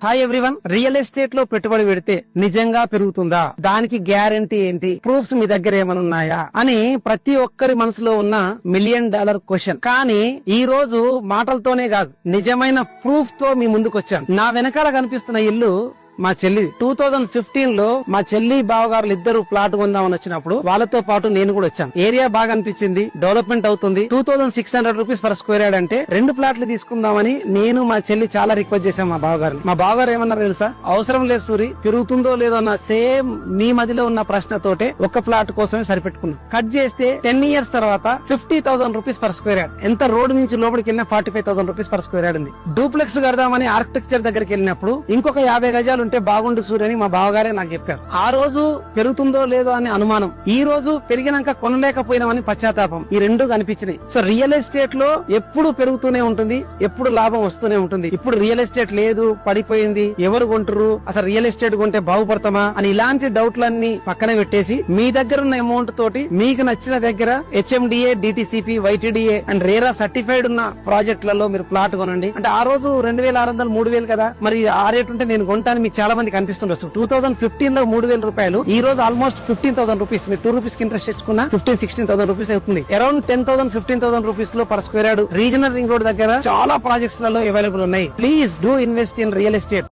Hi everyone, real estate లో పెట్టుబడి పెడితే నిజంగా పెరుగుతుందా, దానికి గ్యారంటీ ఏంటి, ప్రూఫ్స్ మీ దగ్గర ఏమైనా ఉన్నాయా అని ప్రతి ఒక్కరి మనసులో ఉన్న $1,000,000 క్వశ్చన్. కానీ ఈ రోజు మాటలతోనే కాదు, నిజమైన ప్రూఫ్ తో మీ ముందుకు వచ్చాను. నా వెనకాల కనిపిస్తున్న ఇల్లు మా చెల్లి 2015 లో మా చెల్లి బావగారులు ఇద్దరు ప్లాట్ కొందామని వచ్చినప్పుడు వాళ్ళతో పాటు నేను కూడా వచ్చాను. ఏరియా బాగా అనిపించింది, డెవలప్మెంట్ అవుతుంది. 2600 రూపీస్ పర్ స్క్వేర్ యార్డ్ అంటే 2 ప్లాట్లు తీసుకుందామని నేను మా చెల్లి చాలా రిక్వెస్ట్ చేశాం మా బావగారిని. మా బావగారు ఏమన్నారు తెలుసా, అవసరం లేదు సూరి, పెరుగుతుందో లేదో అన్న సేమ్ మీ మదిలో ఉన్న ప్రశ్నతోటే ఒక ప్లాట్ కోసమే సరిపెట్టుకున్నాం. కట్ చేస్తే 10 ఇయర్స్ తర్వాత 50,000 రూపీస్ పర్ స్క్వేర్ యార్డ్. ఎంత రోడ్డు నుంచి లోపలికి వెళ్ళినా 45,000 రూపీస్ పర్ స్క్వేర్ యార్డ్ ఉంది. డూప్లెక్స్ కడదామని ఆర్కిటెక్చర్ దగ్గరికి వెళ్ళినప్పుడు ఇంకొక 50 గజాలు ఉంటే బాగుండు సూర్య అని మా బావగారే నాకు చెప్పారు. ఆ రోజు పెరుగుతుందో లేదో అని అనుమానం, ఈ రోజు పెరిగినాక కొనలేకపోయినామని పశ్చాత్తాపం, ఈ రెండు కనిపించినాయి. సో రియల్ ఎస్టేట్ లో ఎప్పుడు పెరుగుతూనే ఉంటుంది, ఎప్పుడు లాభం వస్తూనే ఉంటుంది. ఇప్పుడు రియల్ ఎస్టేట్ లేదు, పడిపోయింది, ఎవరు కొంటారు, అసలు రియల్ ఎస్టేట్ కొంటే బాగుపడతామా అని ఇలాంటి డౌట్లన్నీ పక్కన పెట్టేసి మీ దగ్గర ఉన్న అమౌంట్ తోటి మీకు నచ్చిన దగ్గర HMDA, DTCP, YTDA and RERA certified ఉన్న ప్రాజెక్టులలో మీరు ప్లాట్ కొనండి. అంటే ఆ రోజు 2,600, 3,000 కదా, మరి ఆ రేట్ ఉంటే నేను కొంటాను మీకు చాలా మంది కనిపిస్తుండొచ్చు. 2015 లో 3,000 రూపాయలు, ఈ రోజు ఆల్మోస్ట్ 15,000 రూపీస్. మీరు 2 రూపీస్ కి ఇంట్రెస్ట్ తెచ్చుకున్నా 15,000-16,000 రూపీస్ అవుతుంది. అరౌండ్ 10,000-15,000 రూపీస్ లో per square yard regional ring road దగ్గర చాలా ప్రాజెక్ట్స్ లలో అవైలబుల్ ఉన్నాయి. Please do invest in real estate.